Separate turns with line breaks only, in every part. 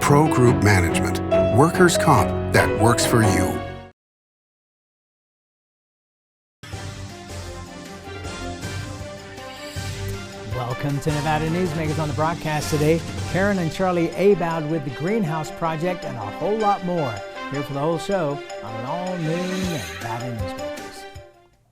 Pro Group Management. Workers' comp that works for you.
Welcome to Nevada Newsmakers. On the broadcast today, Karen and Charlie Abowd with the Greenhouse Project and a whole lot more. Here for the whole show on an all-new Nevada Newsmakers.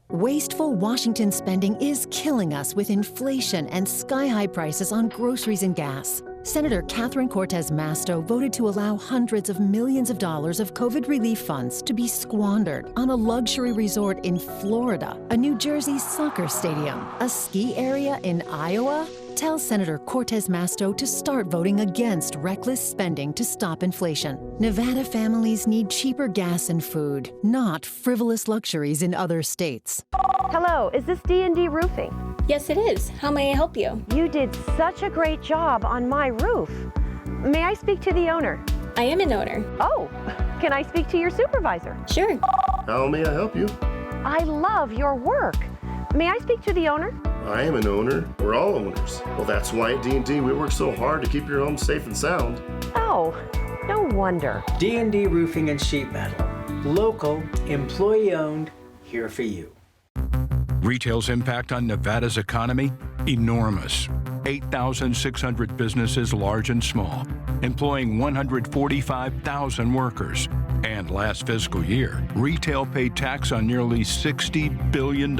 Wasteful Washington spending is killing us with inflation and sky-high prices on groceries and gas. Senator Catherine Cortez Masto voted to allow hundreds of millions of dollars of COVID relief funds to be squandered on a luxury resort in Florida, a New Jersey soccer stadium, a ski area in Iowa. Tell Senator Cortez Masto to start voting against reckless spending to stop inflation. Nevada families need cheaper gas and food, not frivolous luxuries in other states.
Hello, is this D&D Roofing?
Yes, it is. How may I help you?
You did such a great job on my roof. May I speak to the owner?
I am an owner.
Oh, can I speak to your supervisor?
Sure.
How may I help you?
I love your work. May I speak to the owner?
I am an owner. We're all owners. Well, that's why at D&D we work so hard to keep your home safe and sound.
Oh, no wonder.
D&D Roofing and Sheet Metal. Local, employee-owned, here for you.
Retail's impact on Nevada's economy? Enormous. 8,600 businesses, large and small, employing 145,000 workers. And last fiscal year, retail paid tax on nearly $60 billion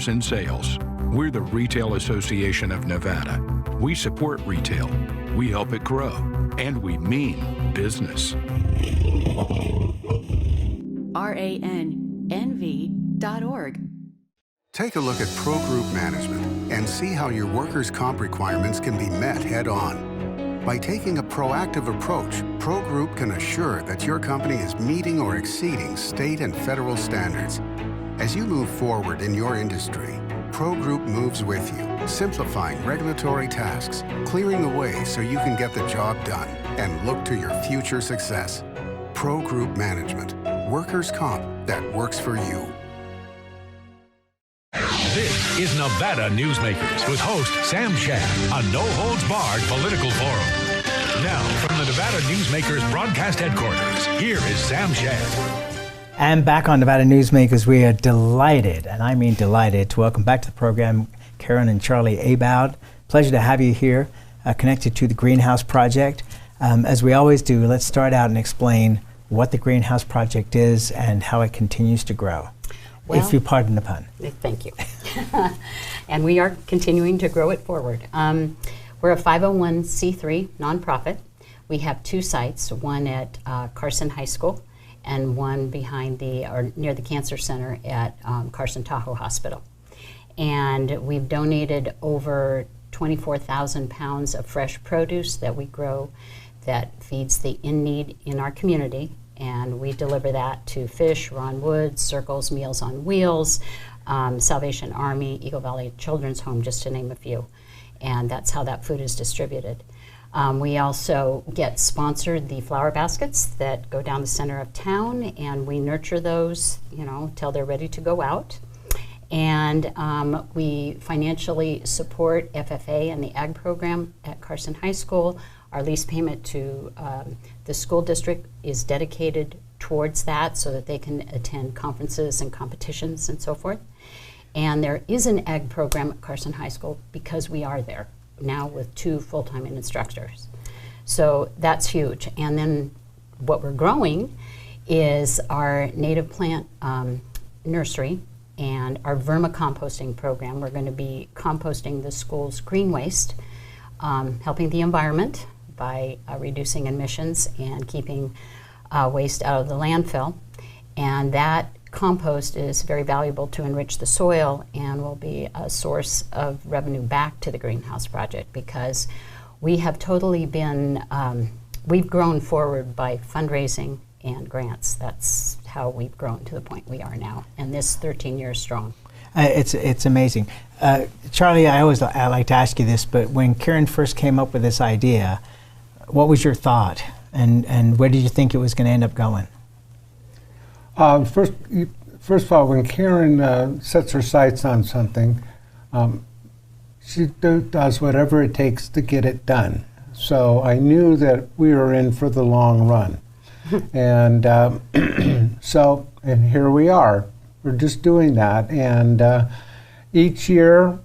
in sales. We're the Retail Association of Nevada. We support retail, we help it grow, and we mean business.
RANNV.org.
Take a look at Pro Group Management and see how your workers' comp requirements can be met head-on. By taking a proactive approach, Pro Group can assure that your company is meeting or exceeding state and federal standards. As you move forward in your industry, Pro Group moves with you, simplifying regulatory tasks, clearing the way so you can get the job done and look to your future success. Pro Group Management. Workers' comp that works for you.
This is Nevada Newsmakers with host Sam Shad, a no-holds-barred political forum. Now, from the Nevada Newsmakers broadcast headquarters, here is Sam Shad.
And back on Nevada Newsmakers, we are delighted, and I mean delighted, to welcome back to the program Karen and Charlie Abowd. Pleasure to have you here, connected to the Greenhouse Project. As we always do, let's start out and explain what the Greenhouse Project is and how it continues to grow. Well, if you pardon the pun.
Thank you. And we are continuing to grow it forward. We're a 501c3 nonprofit. We have two sites, one at Carson High School and one near the Cancer Center at Carson Tahoe Hospital. And we've donated over 24,000 pounds of fresh produce that we grow that feeds the in-need in our community. And we deliver that to Fish, Ron Woods, Circles, Meals on Wheels, Salvation Army, Eagle Valley Children's Home, just to name a few. And that's how that food is distributed. We also get sponsored the flower baskets that go down the center of town, and we nurture those, till they're ready to go out. And we financially support FFA and the ag program at Carson High School. Our lease payment to the school district is dedicated towards that so that they can attend conferences and competitions and so forth. And there is an ag program at Carson High School because we are there now with 2 full-time instructors. So that's huge. And then what we're growing is our native plant nursery and our vermicomposting program. We're going to be composting the school's green waste, helping the environment by reducing emissions and keeping waste out of the landfill. And that compost is very valuable to enrich the soil and will be a source of revenue back to the Greenhouse Project, because we have totally been, we've grown forward by fundraising and grants. That's how we've grown to the point we are now, and this 13 years strong.
It's amazing. Charlie, I like to ask you this, but when Karen first came up with this idea, what was your thought, and where did you think it was going to end up going?
First of all, when Karen sets her sights on something, she does whatever it takes to get it done. So I knew that we were in for the long run. And and here we are. We're just doing that. And each year,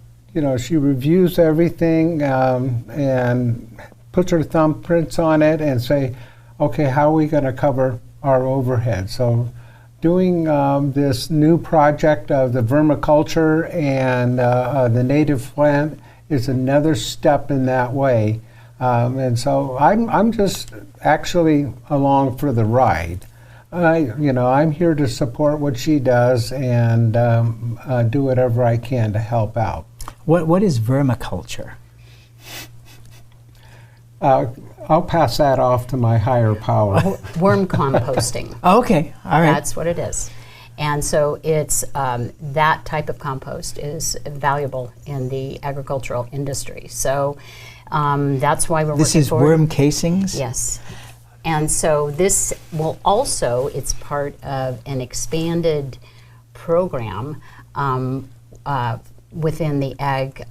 she reviews everything and puts her thumbprints on it and say, okay, how are we going to cover our overhead? So doing this new project of the vermiculture and the native plant is another step in that way. And so I'm just actually along for the ride. I'm here to support what she does and do whatever I can to help out.
What is vermiculture?
I'll pass that off to my higher power.
Worm composting.
Okay, all right.
That's what it is. And so it's that type of compost is valuable in the agricultural industry. So that's why we're
This
working
is
forward.
worm casings?
Yes. And so this will also, it's part of an expanded program within the ag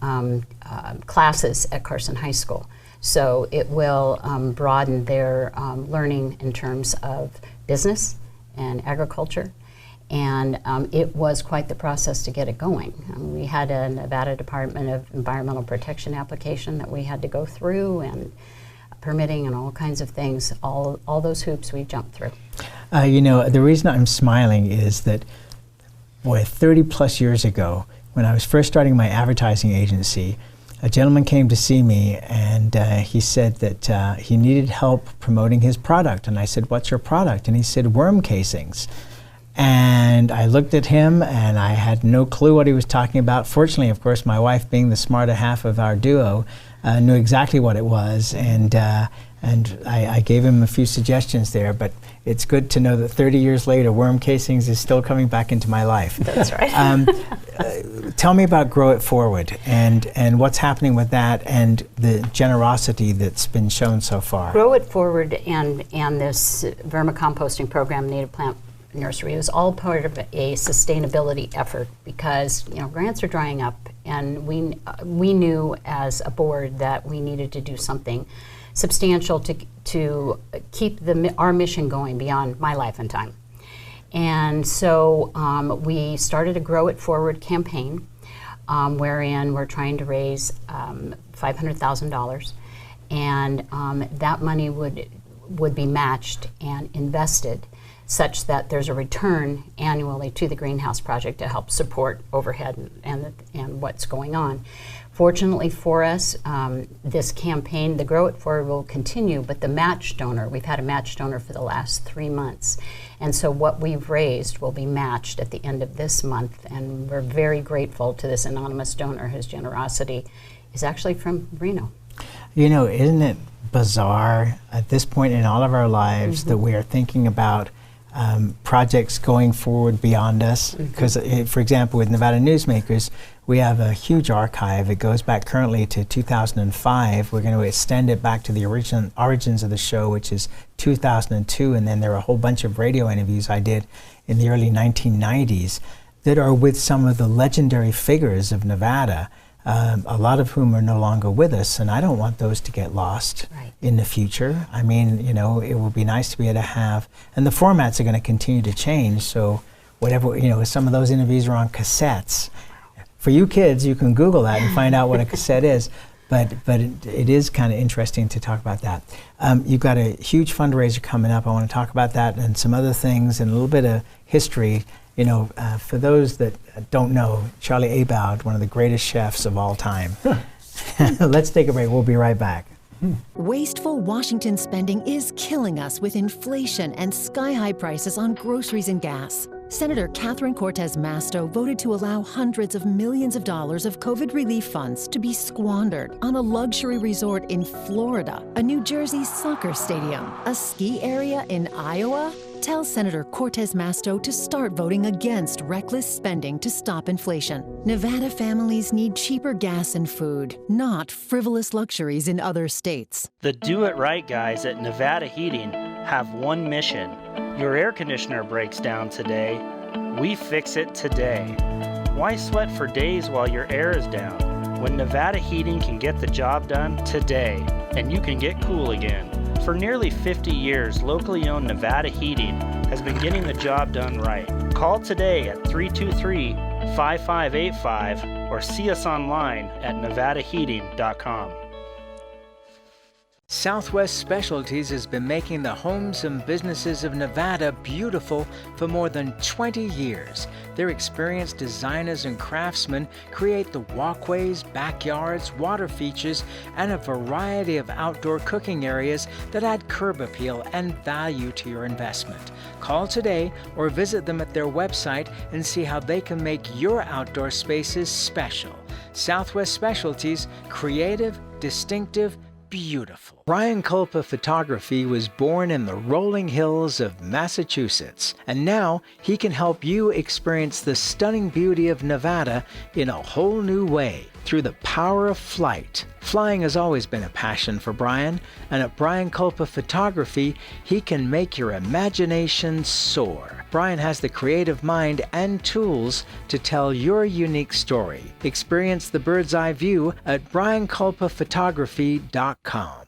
classes at Carson High School. So it will broaden their learning in terms of business and agriculture. And it was quite the process to get it going. We had a Nevada Department of Environmental Protection application that we had to go through, and permitting and all kinds of things, all those hoops we jumped through.
The reason I'm smiling is that, 30 plus years ago, when I was first starting my advertising agency, a gentleman came to see me and he said that he needed help promoting his product. And I said, "What's your product?" And he said, "Worm casings." And I looked at him and I had no clue what he was talking about. Fortunately, of course, my wife, being the smarter half of our duo, knew exactly what it was, and I gave him a few suggestions there. But it's good to know that 30 years later, worm casings is still coming back into my life.
That's right.
Tell me about Grow It Forward and what's happening with that and the generosity that's been shown so far.
Grow It Forward and this vermicomposting program, Native Plant Nursery, is all part of a sustainability effort because grants are drying up, and we knew as a board that we needed to do something substantial to keep our mission going beyond my life and time. And so we started a Grow It Forward campaign wherein we're trying to raise $500,000, and that money would be matched and invested such that there's a return annually to the greenhouse project to help support overhead and what's going on. Fortunately for us, this campaign, the Grow It Forward, will continue, but the match donor, we've had a match donor for the last 3 months. And so what we've raised will be matched at the end of this month, and we're very grateful to this anonymous donor whose generosity is actually from Reno.
Isn't it bizarre at this point in all of our lives that we are thinking about projects going forward beyond us? Because, for example, with Nevada Newsmakers, we have a huge archive. It goes back currently to 2005. We're going to extend it back to the origins of the show, which is 2002, and then there are a whole bunch of radio interviews I did in the early 1990s that are with some of the legendary figures of Nevada, a lot of whom are no longer with us, and I don't want those to get lost in the future. I mean, it would be nice to be able to have, and the formats are going to continue to change, so whatever, some of those interviews are on cassettes. For you kids, you can Google that and find out what a cassette is, but it is kind of interesting to talk about that. You've got a huge fundraiser coming up. I want to talk about that and some other things and a little bit of history. For those that don't know, Charlie Abowd, one of the greatest chefs of all time. Let's take a break. We'll be right back.
Wasteful Washington spending is killing us with inflation and sky-high prices on groceries and gas. Senator Catherine Cortez Masto voted to allow hundreds of millions of dollars of COVID relief funds to be squandered on a luxury resort in Florida, a New Jersey soccer stadium, a ski area in Iowa. Tell Senator Cortez Masto to start voting against reckless spending to stop inflation. Nevada families need cheaper gas and food, not frivolous luxuries in other states.
The Do It Right guys at Nevada Heating have one mission. Your air conditioner breaks down today. We fix it today. Why sweat for days while your air is down? when Nevada Heating can get the job done today, and you can get cool again. For nearly 50 years, locally owned Nevada Heating has been getting the job done right. Call today at 323-5585 or see us online at nevadaheating.com.
Southwest Specialties has been making the homes and businesses of Nevada beautiful for more than 20 years. Their experienced designers and craftsmen create the walkways, backyards, water features, and a variety of outdoor cooking areas that add curb appeal and value to your investment. Call today or visit them at their website and see how they can make your outdoor spaces special. Southwest Specialties, creative, distinctive, beautiful. Brian Culpa Photography was born in the rolling hills of Massachusetts, and now he can help you experience the stunning beauty of Nevada in a whole new way through the power of flight. Flying has always been a passion for Brian, and at Brian Culpa Photography, he can make your imagination soar. Brian has the creative mind and tools to tell your unique story. Experience the bird's eye view at brianculpaphotography.com.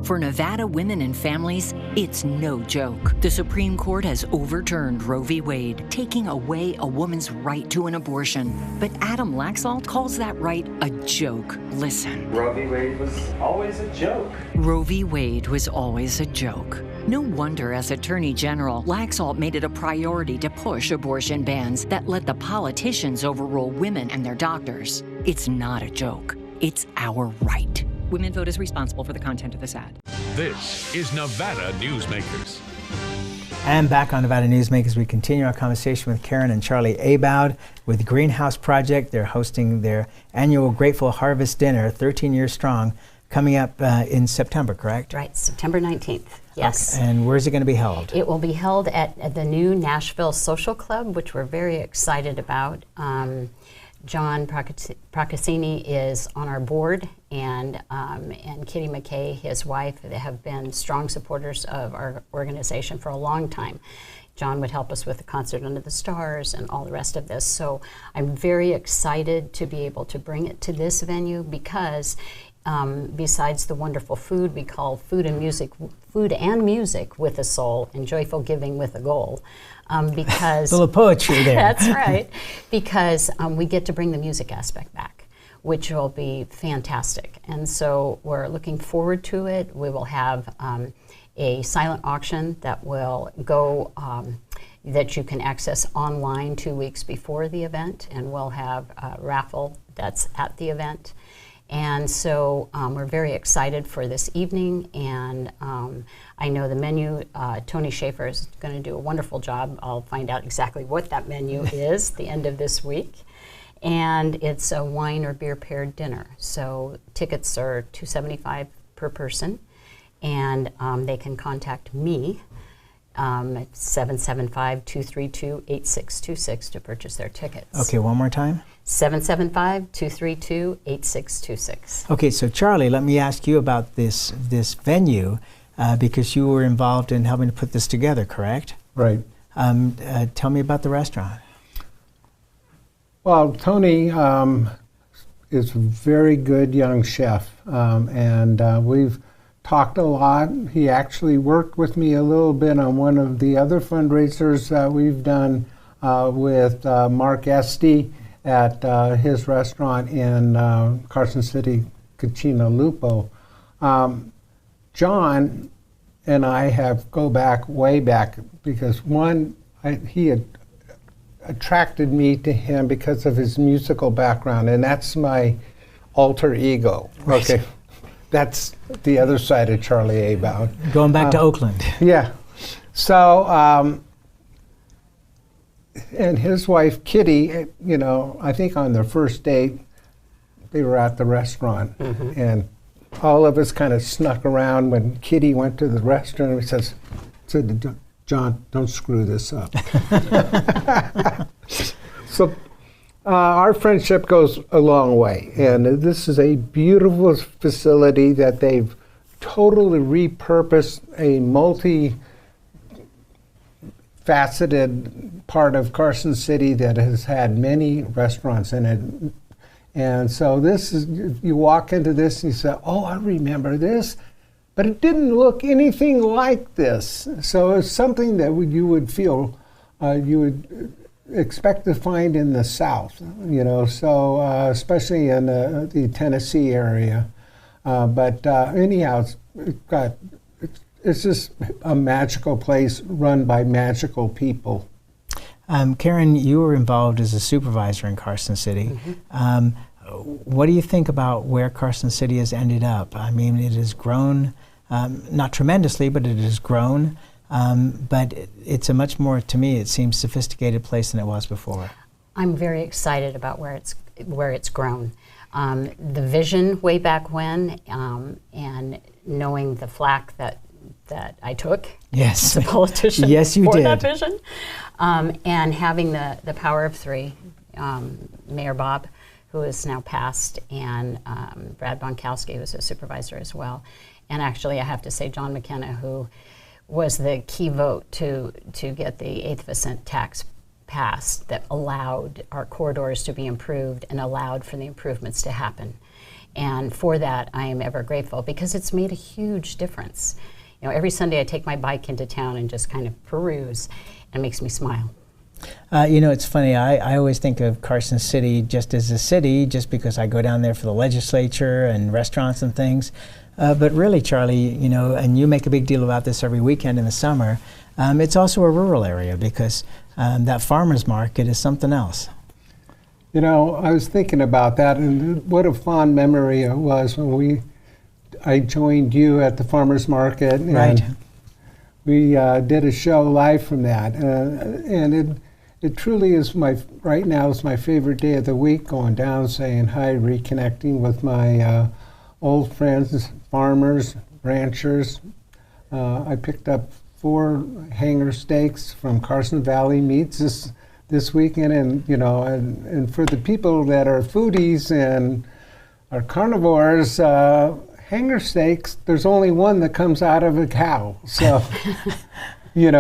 For Nevada women and families, it's no joke. The Supreme Court has overturned Roe v. Wade, taking away a woman's right to an abortion. But Adam Laxalt calls that right a joke. Listen.
Roe v. Wade was always a joke.
Roe v. Wade was always a joke. No wonder, as Attorney General, Laxalt made it a priority to push abortion bans that let the politicians overrule women and their doctors. It's not a joke. It's our right. Women Vote is responsible for the content of this ad.
This is Nevada Newsmakers.
And back on Nevada Newsmakers, we continue our conversation with Karen and Charlie Abowd with the Greenhouse Project. They're hosting their annual Grateful Harvest Dinner, 13 years strong, coming up in September, correct?
Right, September 19th. Yes.
Okay. And where's it going to be held?
It will be held at the new Nashville Social Club, which we're very excited about. John Procaccini is on our board, and Kitty McKay, his wife, they have been strong supporters of our organization for a long time. John would help us with the Concert Under the Stars and all the rest of this. So I'm very excited to be able to bring it to this venue because besides the wonderful food, we call food and music with a soul and joyful giving with a goal. Because
a little poetry there.
That's right. Because we get to bring the music aspect back, which will be fantastic. And so we're looking forward to it. We will have a silent auction that will go that you can access online 2 weeks before the event, and we'll have a raffle that's at the event. And so we're very excited for this evening, and I know the menu, Tony Schaefer is going to do a wonderful job. I'll find out exactly what that menu is the end of this week. And it's a wine or beer paired dinner. So tickets are $275 per person, and they can contact me at 775-232-8626 to purchase their tickets.
Okay, one more time.
775-232-8626.
Okay, so Charlie, let me ask you about this venue because you were involved in helping to put this together, correct?
Right.
Tell me about the restaurant.
Well, Tony is a very good young chef, and we've talked a lot. He actually worked with me a little bit on one of the other fundraisers that we've done with Mark Esty at his restaurant in Carson City, Cucina Lupo. John and I go back way back because he had attracted me to him because of his musical background, and that's my alter ego.
Right.
Okay, that's the other side of Charlie Abowd.
Going back to Oakland.
Yeah. So, and his wife, Kitty, I think on their first date, they were at the restaurant. Mm-hmm. And all of us kind of snuck around when Kitty went to the restaurant and said, John, don't screw this up. So our friendship goes a long way. And this is a beautiful facility that they've totally repurposed, a multi-faceted part of Carson City that has had many restaurants in it. And so this is, you walk into this and you say, oh, I remember this, but it didn't look anything like this. So it's something that you would feel, you would expect to find in the South, so especially in the Tennessee area. But anyhow, it's just a magical place run by magical people.
Karen, you were involved as a supervisor in Carson City. What do you think about where Carson City has ended up? I mean, it has grown, not tremendously, but it has grown. But it's a much more, to me, it seems sophisticated place than it was before.
I'm very excited about where it's grown. The vision way back when, and knowing the flack that I took as a politician
yes, you
for
did.
that vision, and having the power of three, Mayor Bob, who is now passed, and Brad Bonkowski, who's a supervisor as well, and actually I have to say John McKenna, who was the key vote to get the 8th tax passed that allowed our corridors to be improved and allowed for the improvements to happen. And for that, I am ever grateful because it's made a huge difference. Every Sunday I take my bike into town and just kind of peruse, and it makes me smile.
It's funny, I always think of Carson City just as a city, just because I go down there for the legislature and restaurants and things. But really, Charlie, and you make a big deal about this every weekend in the summer, it's also a rural area because that farmer's market is something else.
I was thinking about that, and what a fond memory it was when I joined you at the farmer's market, and
right.
We did a show live from that, and it truly is right now is my favorite day of the week, going down, saying hi, reconnecting with my old friends, farmers, ranchers. I picked up 4 hanger steaks from Carson Valley Meats this weekend, and for the people that are foodies and are carnivores, hanger steaks, there's only one that comes out of a cow. So, they're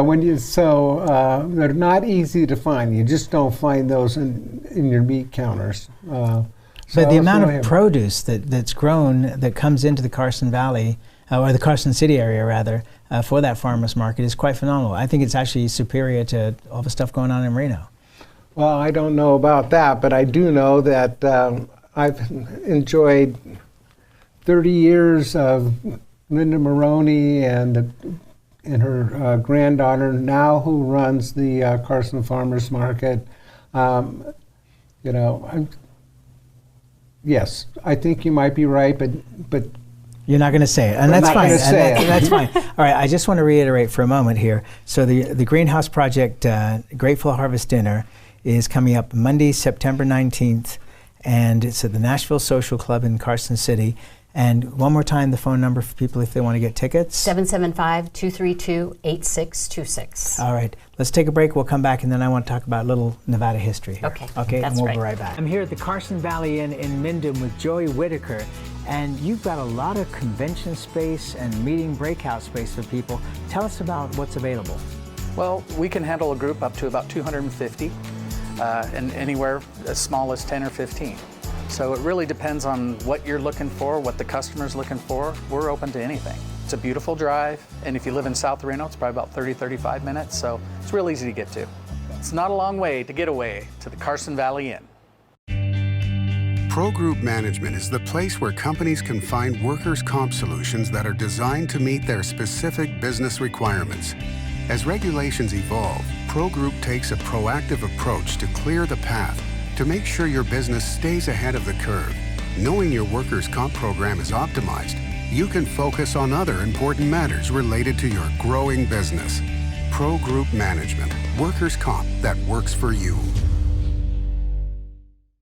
not easy to find. You just don't find those in your meat counters.
But the amount of produce that's grown that comes into the Carson Valley, or the Carson City area rather, for that farmer's market is quite phenomenal. I think it's actually superior to all the stuff going on in Reno.
Well, I don't know about that, but I do know that I've enjoyed 30 years of Linda Maroney and her granddaughter now, who runs the Carson Farmers Market. Yes, I think you might be right, but
you're not going to say it, and that's fine. That's fine. All right, I just want to reiterate for a moment here. So the Greenhouse Project Grateful Harvest Dinner is coming up Monday, September 19th, and it's at the Nashville Social Club in Carson City. And one more time, the phone number for people if they want to get tickets.
775-232-8626.
All right, let's take a break. We'll come back, and then I want to talk about little Nevada history here.
Okay,
and we'll be right back. I'm here at the Carson Valley Inn in Minden with Joey Whitaker, and you've got a lot of convention space and meeting breakout space for people. Tell us about what's available.
Well, we can handle a group up to about 250, and anywhere as small as 10 or 15. So it really depends on what you're looking for, what the customer's looking for. We're open to anything. It's a beautiful drive, and if you live in South Reno, it's probably about 30-35 minutes, so it's real easy to get to. It's not a long way to get away to the Carson Valley Inn.
Pro Group Management is the place where companies can find workers' comp solutions that are designed to meet their specific business requirements. As regulations evolve, Pro Group takes a proactive approach to clear the path to make sure your business stays ahead of the curve. Knowing your workers' comp program is optimized, you can focus on other important matters related to your growing business. Pro Group Management, workers' comp that works for you.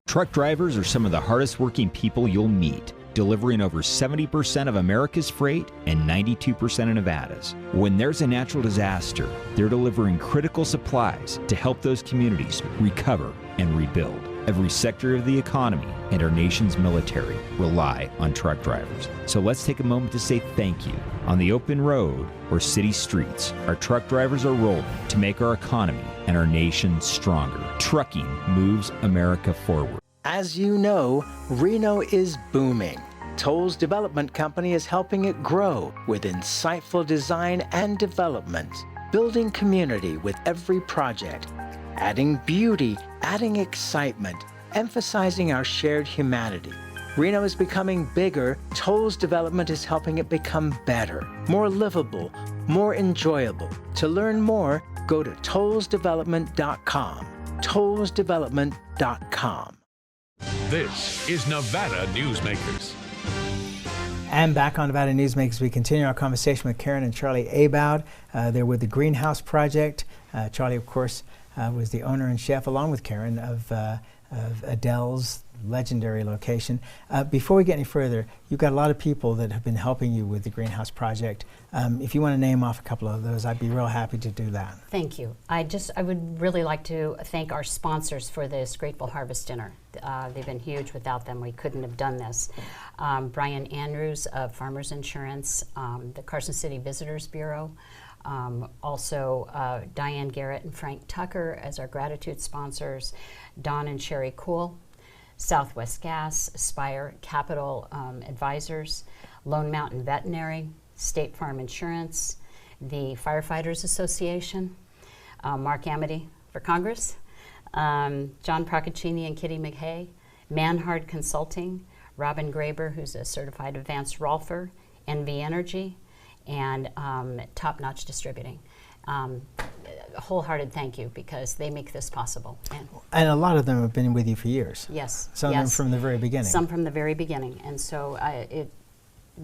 Truck drivers are some of the hardest working people you'll meet, delivering over 70% of America's freight and 92% of Nevada's. When there's a natural disaster, they're delivering critical supplies to help those communities recover and rebuild. Every sector of the economy and our nation's military rely on truck drivers. So let's take a moment to say thank you. On the open road or city streets, our truck drivers are rolling to make our economy and our nation stronger. Trucking moves America forward.
As you know, Reno is booming. Toll's development company is helping it grow with insightful design and development, building community with every project, adding beauty, adding excitement, emphasizing our shared humanity. Reno is becoming bigger. Toll's development is helping it become better, more livable, more enjoyable. To learn more, go to tollsdevelopment.com. tollsdevelopment.com.
This is Nevada Newsmakers.
And back on Nevada Newsmakers, we continue our conversation with Karen and Charlie Abowd. They're with the Greenhouse Project. Charlie, of course, was the owner and chef, along with Karen, of Adele's legendary location. Before we get any further, you've got a lot of people that have been helping you with the Greenhouse Project. If you want to name off a couple of those, I'd be real happy to do that.
Thank you. I would really like to thank our sponsors for this Grateful Harvest Dinner. They've been huge. Without them, we couldn't have done this. Brian Andrews of Farmers Insurance, the Carson City Visitors Bureau, also Diane Garrett and Frank Tucker as our gratitude sponsors, Don and Sherry Cool, Southwest Gas, Aspire Capital Advisors, Lone Mountain Veterinary, State Farm Insurance, the Firefighters Association, Mark Amity for Congress, John Procaccini and Kitty McHay, Manhard Consulting, Robin Graber, who's a certified advanced rolfer, NV Energy, and Top Notch Distributing. Wholehearted thank you, because they make this possible.
And a lot of them have been with you for years.
Yes.
Some of them from the very beginning.
Some from the very beginning. And so it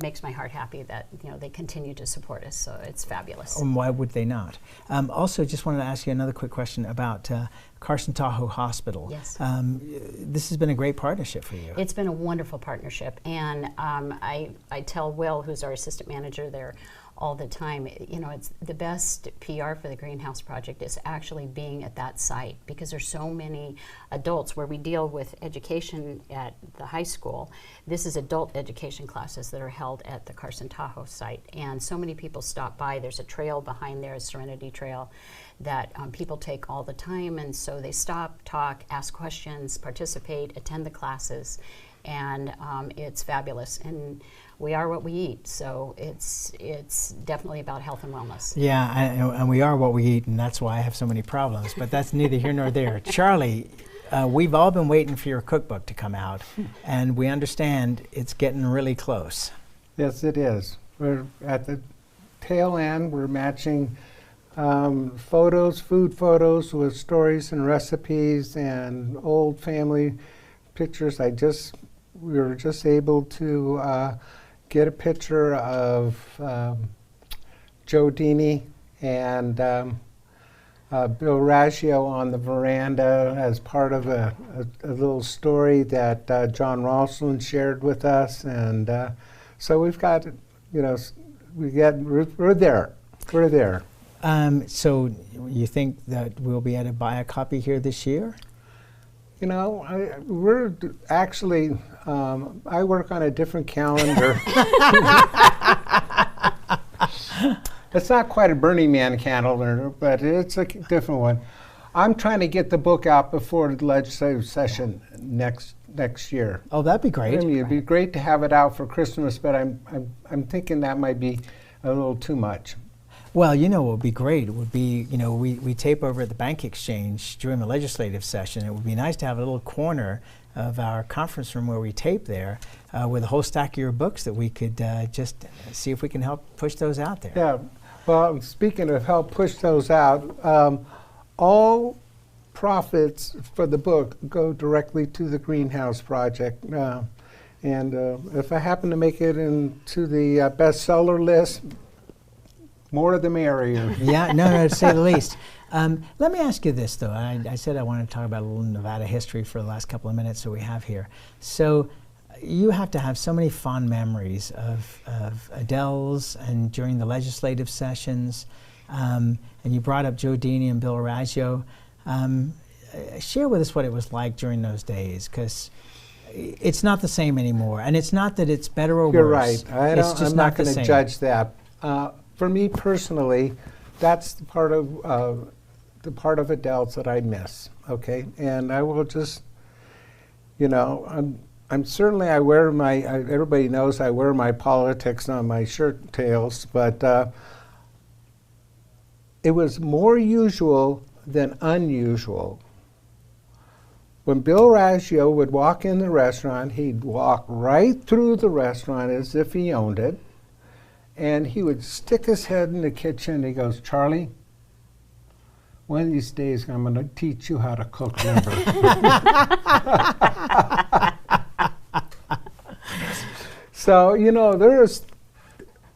makes my heart happy that they continue to support us. So it's fabulous.
And why would they not? Also, just wanted to ask you another quick question about Carson Tahoe Hospital.
Yes.
This has been a great partnership for you.
It's been a wonderful partnership. And I tell Will, who's our assistant manager there, all the time, it's the best PR for the Greenhouse Project is actually being at that site, because there's so many adults where we deal with education at the high school. This is adult education classes that are held at the Carson Tahoe site, and so many people stop by. There's a trail behind there, a Serenity Trail, that people take all the time, and so they stop, talk, ask questions, participate, attend the classes, and it's fabulous. And we are what we eat, so it's definitely about health and wellness.
Yeah, and we are what we eat, and that's why I have so many problems, but that's neither here nor there. Charlie, we've all been waiting for your cookbook to come out, and we understand it's getting really close.
Yes, it is. We're at the tail end. We're matching photos, food photos, with stories and recipes and old family pictures. We were just able to get a picture of Joe Dini and Bill Raggio on the veranda as part of a little story that John Rosslin shared with us, and so we've got, we're there. We're there.
So you think that we'll be able to buy a copy here this year?
We're actually, I work on a different calendar. It's not quite a Burning Man calendar, but it's a different one. I'm trying to get the book out before the legislative session next year.
Oh, that'd be great.
I mean, it'd be great to have it out for Christmas, but I'm thinking that might be a little too much.
Well, what would be great? It would be, we tape over at the Bank Exchange during the legislative session. It would be nice to have a little corner of our conference room where we tape there with a whole stack of your books that we could just see if we can help push those out there.
Yeah. Well, speaking of help push those out, all profits for the book go directly to the Greenhouse Project. And if I happen to make it into the bestseller list, more the merrier.
Yeah, no, to say the least. Let me ask you this, though. I said I wanted to talk about a little Nevada history for the last couple of minutes that we have here. So you have to have so many fond memories of Adele's and during the legislative sessions. And you brought up Joe Dini and Bill Raggio. Share with us what it was like during those days, because it's not the same anymore. And it's not that it's better or
You're
worse.
Right. I'm not going to judge that. For me personally, that's the part of Adele's that I miss. Okay, and I will just, You know, I'm certainly, I wear my, everybody knows I wear my politics on my shirt tails, but it was more usual than unusual. When Bill Raggio would walk in the restaurant, he'd walk right through the restaurant as if he owned it, and he would stick his head in the kitchen and he goes, "Charlie, one of these days I'm going to teach you how to cook liver." So, you know, there's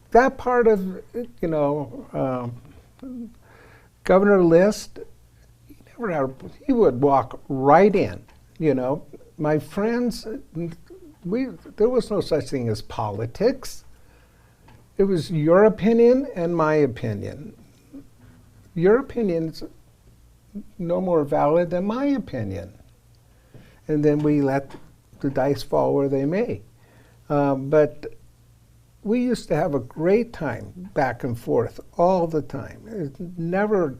that part of, you know, Governor List, he would walk right in, you know. My friends, there was no such thing as politics. It was your opinion and my opinion. Your opinion's no more valid than my opinion. And then we let the dice fall where they may. But we used to have a great time back and forth all the time. It never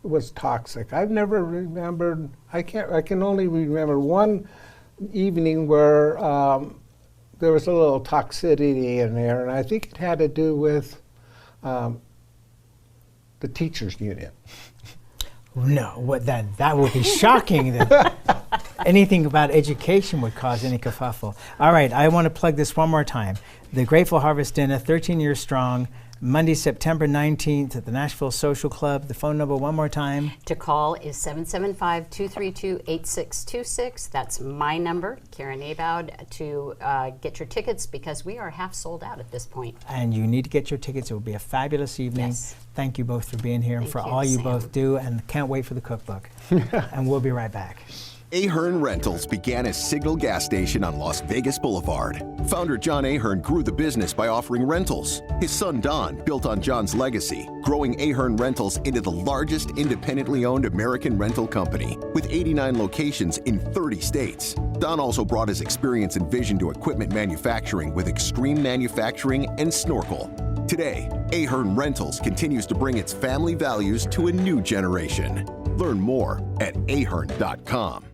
was toxic. I've never remembered, I can only remember one evening where there was a little toxicity in there, and I think it had to do with the teachers' union.
No, what that would be shocking. That anything about education would cause any kerfuffle. All right, I want to plug this one more time. The Grateful Harvest Dinner, 13 years strong, Monday, September 19th at the Nashville Social Club. The phone number one more time.
To call is 775-232-8626. That's my number, Karen Abowd, to get your tickets because we are half sold out at this point.
And you need to get your tickets. It will be a fabulous evening.
Yes.
Thank you both for being here and for all you both do, and can't wait for the cookbook. And we'll be right back.
Ahern Rentals began as Signal Gas Station on Las Vegas Boulevard. Founder John Ahern grew the business by offering rentals. His son Don built on John's legacy, growing Ahern Rentals into the largest independently owned American rental company with 89 locations in 30 states. Don also brought his experience and vision to equipment manufacturing with Extreme Manufacturing and Snorkel. Today, Ahern Rentals continues to bring its family values to a new generation. Learn more at ahern.com.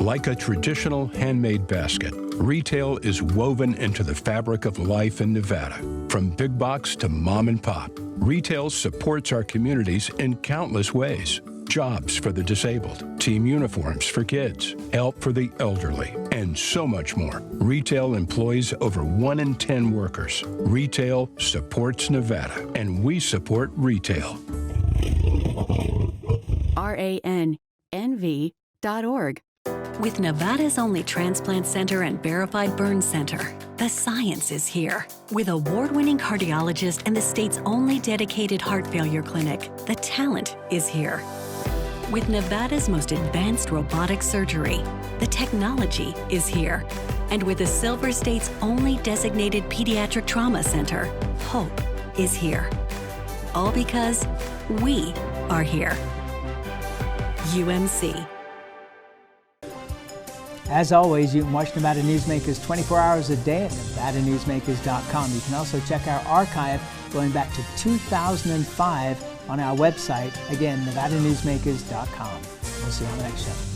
Like a traditional handmade basket, retail is woven into the fabric of life in Nevada. From big box to mom and pop, retail supports our communities in countless ways. Jobs for the disabled, team uniforms for kids, help for the elderly, and so much more. Retail employs over 1 in 10 workers. Retail supports Nevada, and we support retail.
RANNV.org. With Nevada's only transplant center and verified burn center, the science is here. With award-winning cardiologist and the state's only dedicated heart failure clinic, the talent is here. With Nevada's most advanced robotic surgery, the technology is here. And with the Silver State's only designated pediatric trauma center, hope is here. All because we are here. UMC.
As always, you can watch Nevada Newsmakers 24 hours a day at NevadaNewsmakers.com. You can also check our archive going back to 2005 on our website. Again, NevadaNewsmakers.com. We'll see you on the next show.